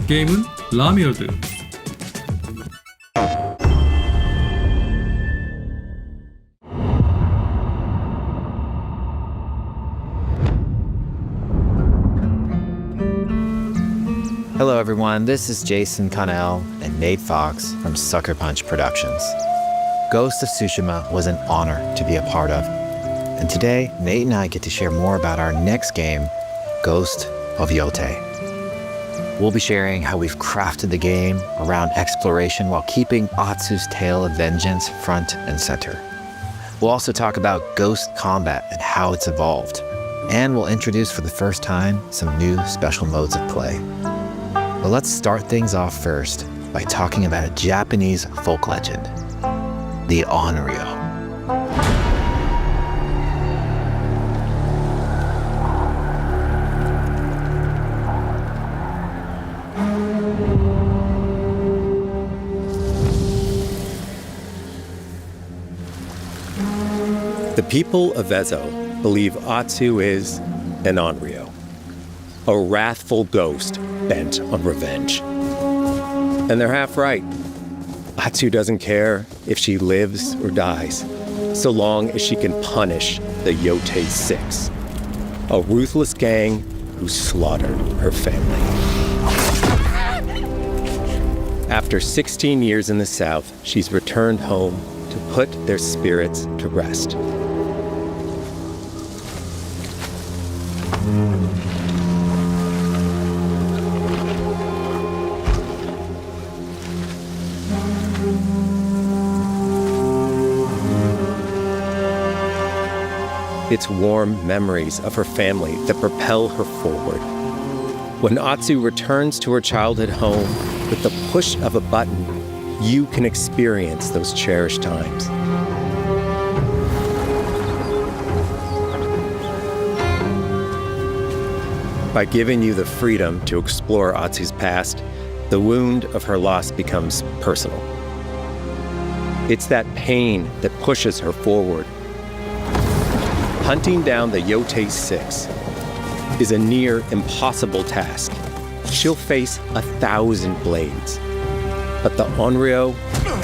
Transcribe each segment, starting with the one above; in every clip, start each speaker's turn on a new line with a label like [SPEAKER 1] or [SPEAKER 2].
[SPEAKER 1] 게임은 라미월드.
[SPEAKER 2] Hello everyone, this is Jason Connell and Nate Fox from Sucker Punch Productions. Ghost of Tsushima was an honor to be a part of. And today, Nate and I get to share more about our next game, Ghost of Yotei. We'll be sharing how we've crafted the game around exploration while keeping Atsu's tale of vengeance front and center. We'll also talk about ghost combat and how it's evolved. And we'll introduce for the first time some new special modes of play. But let's start things off first by talking about a Japanese folk legend, the Onryo.
[SPEAKER 3] The people of Ezo believe Atsu is an Onryo, a wrathful ghost bent on revenge. And they're half right. Atsu doesn't care if she lives or dies, so long as she can punish the Yotei 6, a ruthless gang who slaughtered her family. After 16 years in the South, she's returned home to put their spirits to rest. It's warm memories of her family that propel her forward. When Atsu returns to her childhood home, with the push of a button, you can experience those cherished times. By giving you the freedom to explore Atsu's past, the wound of her loss becomes personal. It's that pain that pushes her forward. Hunting down the Yotei 6 is a near impossible task. She'll face 1,000 blades. But the Onryo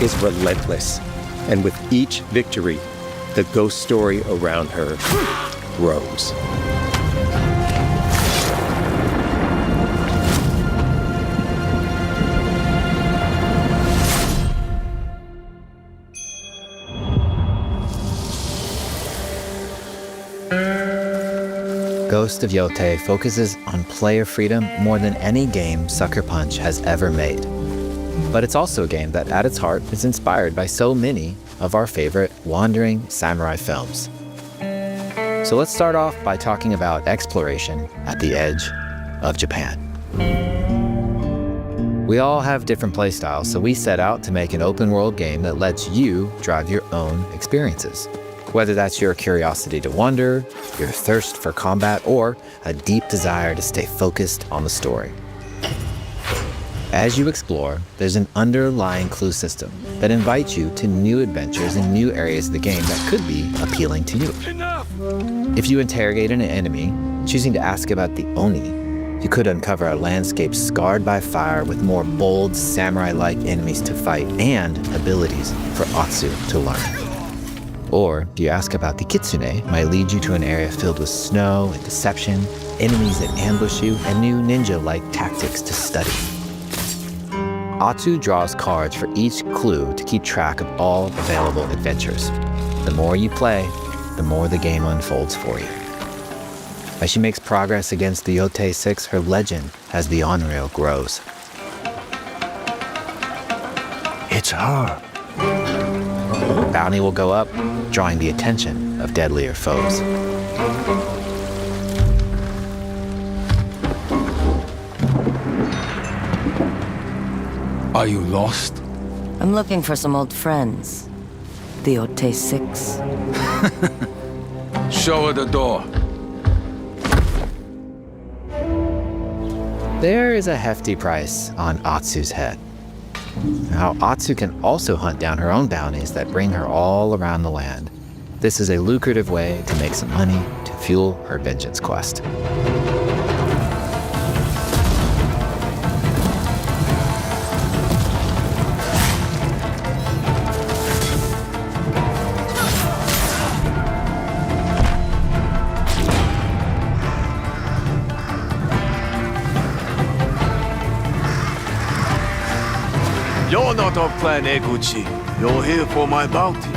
[SPEAKER 3] is relentless, and with each victory, the ghost story around her grows.
[SPEAKER 2] Ghost of Yotei focuses on player freedom more than any game Sucker Punch has ever made. But it's also a game that at its heart is inspired by so many of our favorite wandering samurai films. So let's start off by talking about exploration at the edge of Japan. We all have different playstyles, so we set out to make an open world game that lets you drive your own experiences. Whether that's your curiosity to wander, your thirst for combat, or a deep desire to stay focused on the story. As you explore, there's an underlying clue system that invites you to new adventures in new areas of the game that could be appealing to you. If you interrogate an enemy, choosing to ask about the Oni, you could uncover a landscape scarred by fire with more bold, samurai-like enemies to fight and abilities for Atsu to learn. Or, if you ask about the Kitsune, might lead you to an area filled with snow and deception, enemies that ambush you, and new ninja-like tactics to study. Atsu draws cards for each clue to keep track of all available adventures. The more you play, the more the game unfolds for you. As she makes progress against the Yotei 6, her legend as the Onryo grows. It's her. Bounty will go up, drawing the attention of deadlier foes.
[SPEAKER 4] Are you lost?
[SPEAKER 5] I'm looking for some old friends. The Yotei 6.
[SPEAKER 4] Show her the door.
[SPEAKER 2] There is a hefty price on Atsu's head. Now, Atsu can also hunt down her own bounties that bring her all around the land. This is a lucrative way to make some money to fuel her vengeance quest.
[SPEAKER 1] You're not of Clan Eguchi. You're here for my bounty.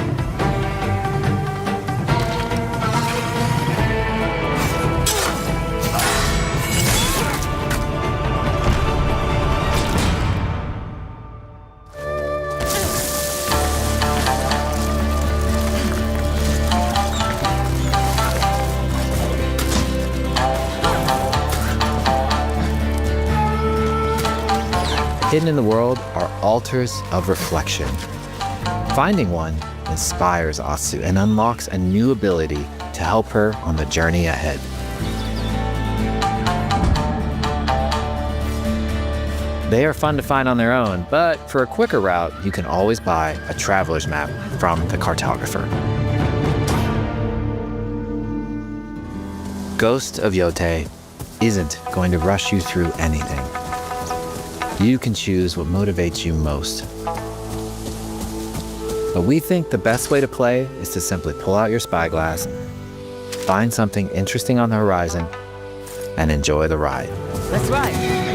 [SPEAKER 2] Hidden in the world are altars of reflection. Finding one inspires Atsu and unlocks a new ability to help her on the journey ahead. They are fun to find on their own, but for a quicker route, you can always buy a traveler's map from the cartographer. Ghost of Yotei isn't going to rush you through anything. You can choose what motivates you most. But we think the best way to play is to simply pull out your spyglass, find something interesting on the horizon, and enjoy the ride.
[SPEAKER 5] Let's ride.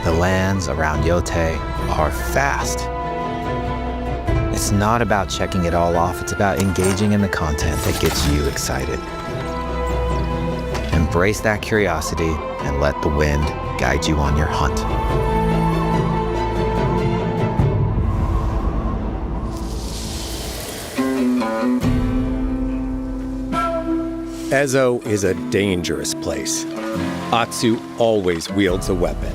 [SPEAKER 2] The lands around Yotei are vast. It's not about checking it all off, it's about engaging in the content that gets you excited. Embrace that curiosity and let the wind guide you on your hunt.
[SPEAKER 3] Ezo is a dangerous place. Atsu always wields a weapon.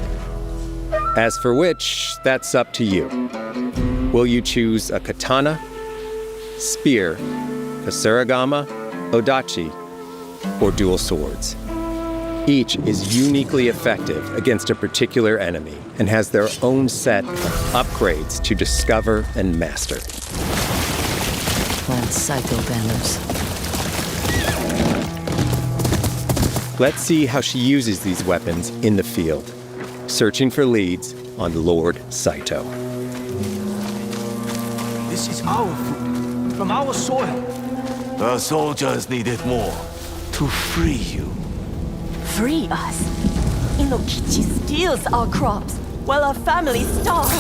[SPEAKER 3] As for which, that's up to you. Will you choose a katana, spear, kasuragama, odachi, or dual swords? Each is uniquely effective against a particular enemy and has their own set of upgrades to discover and master.
[SPEAKER 5] Clan Saito banners.
[SPEAKER 3] Let's see how she uses these weapons in the field, searching for leads on Lord Saito.
[SPEAKER 1] This is our food, from our soil. The soldiers need it more to free you.
[SPEAKER 4] Free us. Inokichi steals our crops while our families starve.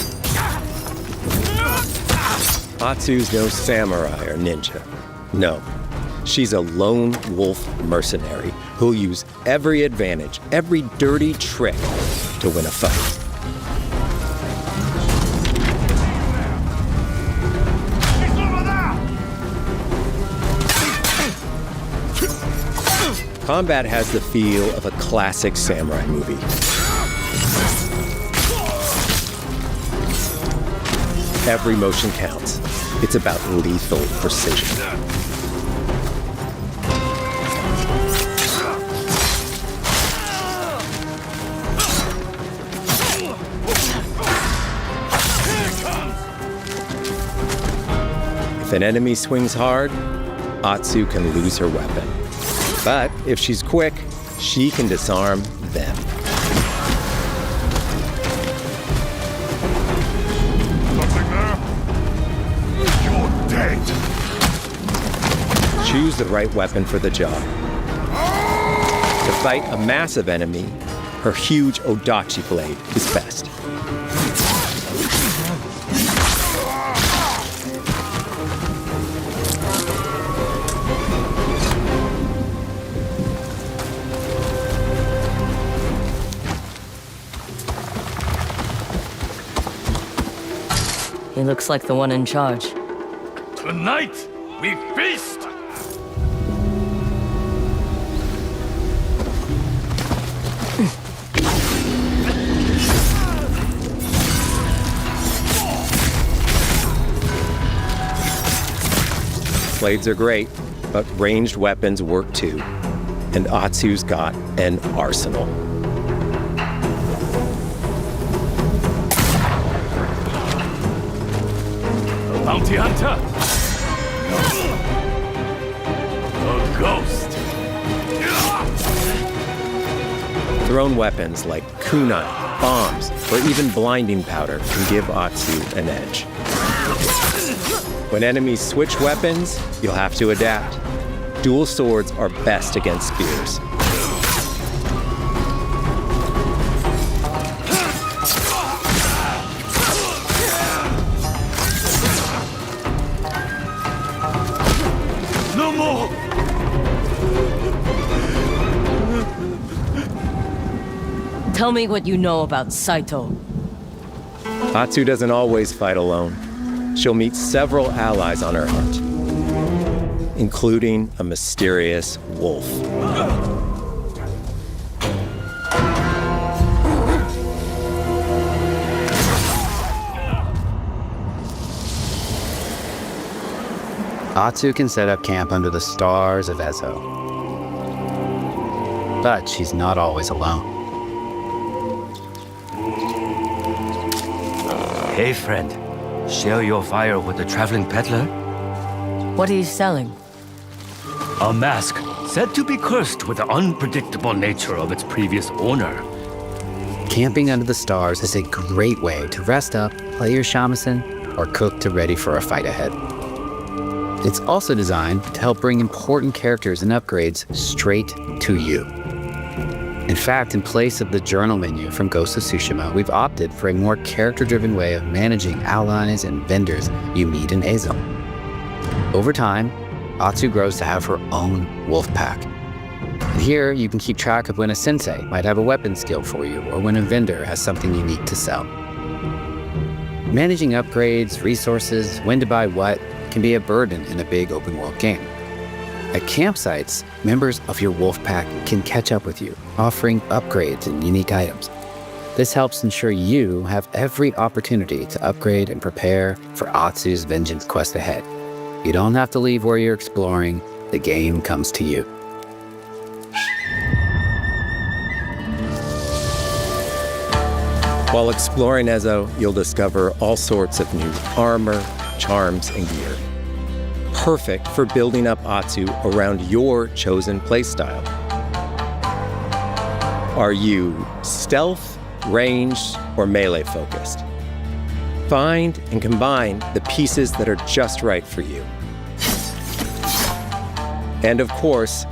[SPEAKER 3] Atsu's no samurai or ninja. No, she's a lone wolf mercenary who'll use every advantage, every dirty trick to win a fight. Combat has the feel of a classic samurai movie. Every motion counts. It's about lethal precision. If an enemy swings hard, Atsu can lose her weapon. But if she's quick, she can disarm them.
[SPEAKER 1] Nothing there? You're dead.
[SPEAKER 3] Choose the right weapon for the job. To fight a massive enemy, her huge odachi blade is best.
[SPEAKER 5] He looks like the one in charge.
[SPEAKER 1] Tonight, we feast.
[SPEAKER 3] Blades are great, but ranged weapons work too. And Atsu's got an arsenal.
[SPEAKER 1] Bounty hunter. A ghost.
[SPEAKER 3] Thrown weapons like kunai, bombs, or even blinding powder can give Atsu an edge. When enemies switch weapons, you'll have to adapt. Dual swords are best against spears.
[SPEAKER 1] No more.
[SPEAKER 5] Tell me what you know about Saito.
[SPEAKER 3] Atsu doesn't always fight alone. She'll meet several allies on her hunt, including a mysterious wolf.
[SPEAKER 2] Atsu can set up camp under the stars of Ezo. But she's not always alone.
[SPEAKER 6] Hey, friend. Share your fire with the traveling peddler?
[SPEAKER 5] What are you selling?
[SPEAKER 6] A mask said to be cursed with the unpredictable nature of its previous owner.
[SPEAKER 2] Camping under the stars is a great way to rest up, play your shamisen, or cook to ready for a fight ahead. It's also designed to help bring important characters and upgrades straight to you. In fact, in place of the journal menu from Ghost of Tsushima, we've opted for a more character-driven way of managing allies and vendors you meet in Ezo. Over time, Atsu grows to have her own wolf pack. And here, you can keep track of when a sensei might have a weapon skill for you, or when a vendor has something unique to sell. Managing upgrades, resources, when to buy what, can be a burden in a big open-world game. At campsites, members of your wolf pack can catch up with you, offering upgrades and unique items. This helps ensure you have every opportunity to upgrade and prepare for Atsu's vengeance quest ahead. You don't have to leave where you're exploring, the game comes to you.
[SPEAKER 3] While exploring Ezo, you'll discover all sorts of new armor, charms, and gear. Perfect for building up Atsu around your chosen playstyle. Are you stealth, ranged, or melee focused? Find and combine the pieces that are just right for you. And of course,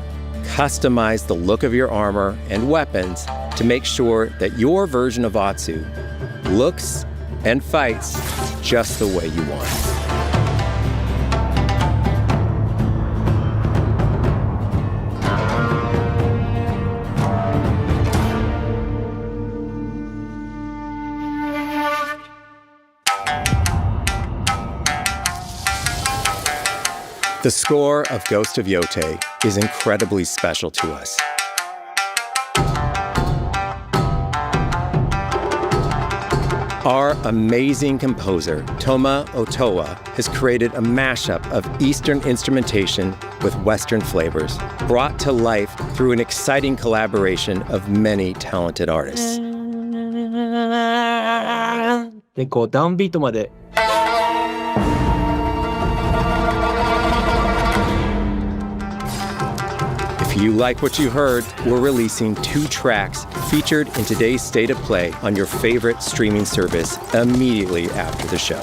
[SPEAKER 3] customize the look of your armor and weapons to make sure that your version of Atsu looks and fights just the way you want. The score of Ghost of Yotei is incredibly special to us. Our amazing composer, Toma Otoa, has created a mashup of Eastern instrumentation with Western flavors, brought to life through an exciting collaboration of many talented artists.
[SPEAKER 7] でこうダウンビートまで
[SPEAKER 3] If you like what you heard, we're releasing 2 tracks featured in today's State of Play on your favorite streaming service immediately after the show.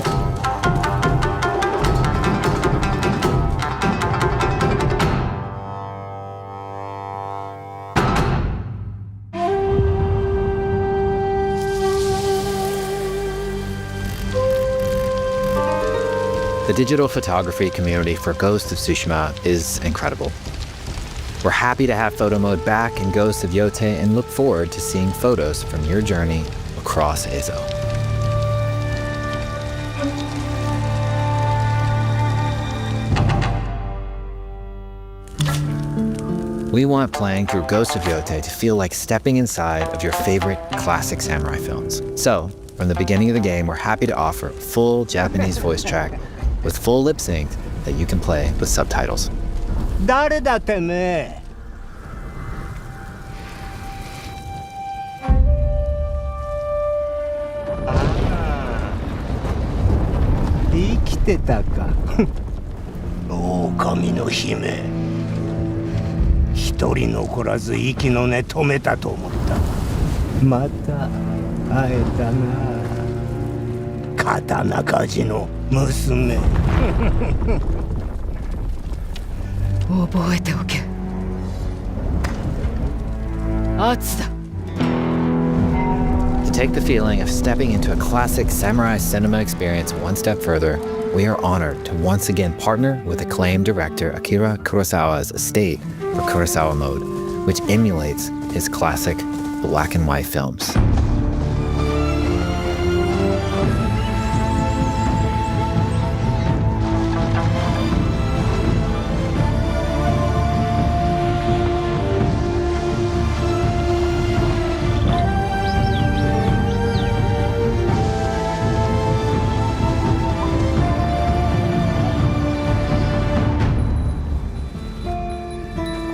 [SPEAKER 2] The digital photography community for Ghost of Tsushima is incredible. We're happy to have photo mode back in Ghost of Yotei and look forward to seeing photos from your journey across Ezo. We want playing through Ghost of Yotei to feel like stepping inside of your favorite classic samurai films. So, from the beginning of the game, we're happy to offer a full Japanese voice track with full lip sync that you can play with subtitles.
[SPEAKER 7] 誰だてめえ 生きてたか。
[SPEAKER 8] 狼の姫。一人残らず息の根止めたと思った。
[SPEAKER 7] また会えたな。
[SPEAKER 8] 刀鍛冶の娘。
[SPEAKER 5] 覚えておけ。圧だ。
[SPEAKER 2] To take the feeling of stepping into a classic samurai cinema experience one step further, we are honored to once again partner with acclaimed director Akira Kurosawa's estate for Kurosawa Mode, which emulates his classic black and white films.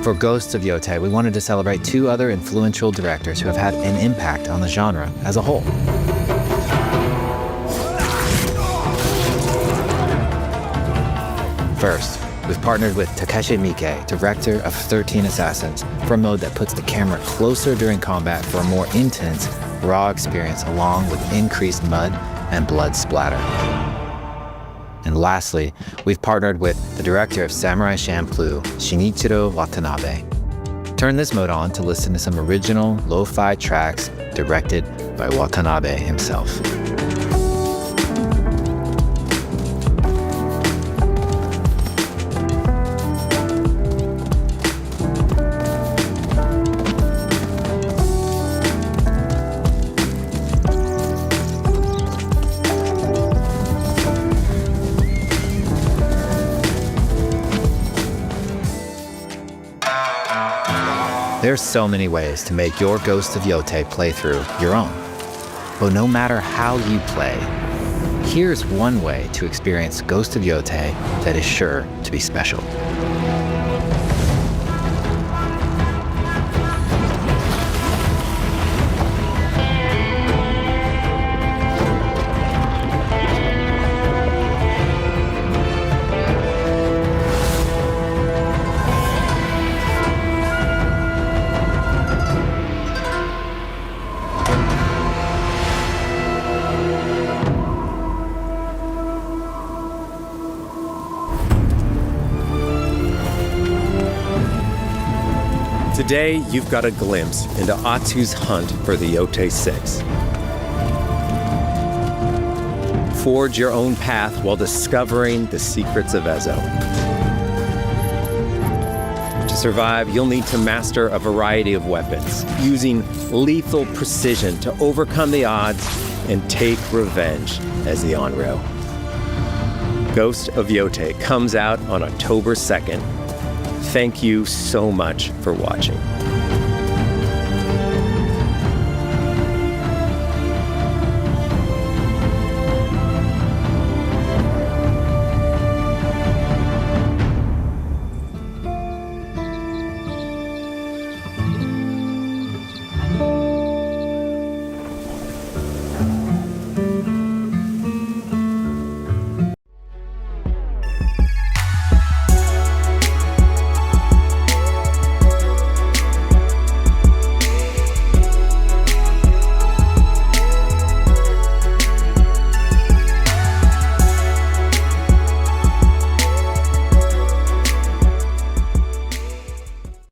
[SPEAKER 2] For Ghosts of Yotei, we wanted to celebrate two other influential directors who have had an impact on the genre as a whole. First, we've partnered with Takeshi Miike, director of 13 Assassins, for a mode that puts the camera closer during combat for a more intense, raw experience along with increased mud and blood splatter. And lastly, we've partnered with the director of Samurai Champloo, Shinichiro Watanabe. Turn this mode on to listen to some original lo-fi tracks directed by Watanabe himself. There's so many ways to make your Ghost of Yotei playthrough your own. But no matter how you play, here's one way to experience Ghost of Yotei that is sure to be special.
[SPEAKER 3] Today, you've got a glimpse into Atsu's hunt for the Yotei 6. Forge your own path while discovering the secrets of Ezo. To survive, you'll need to master a variety of weapons, using lethal precision to overcome the odds and take revenge as the Onryo. Ghost of Yotei comes out on October 2nd. Thank you so much for watching.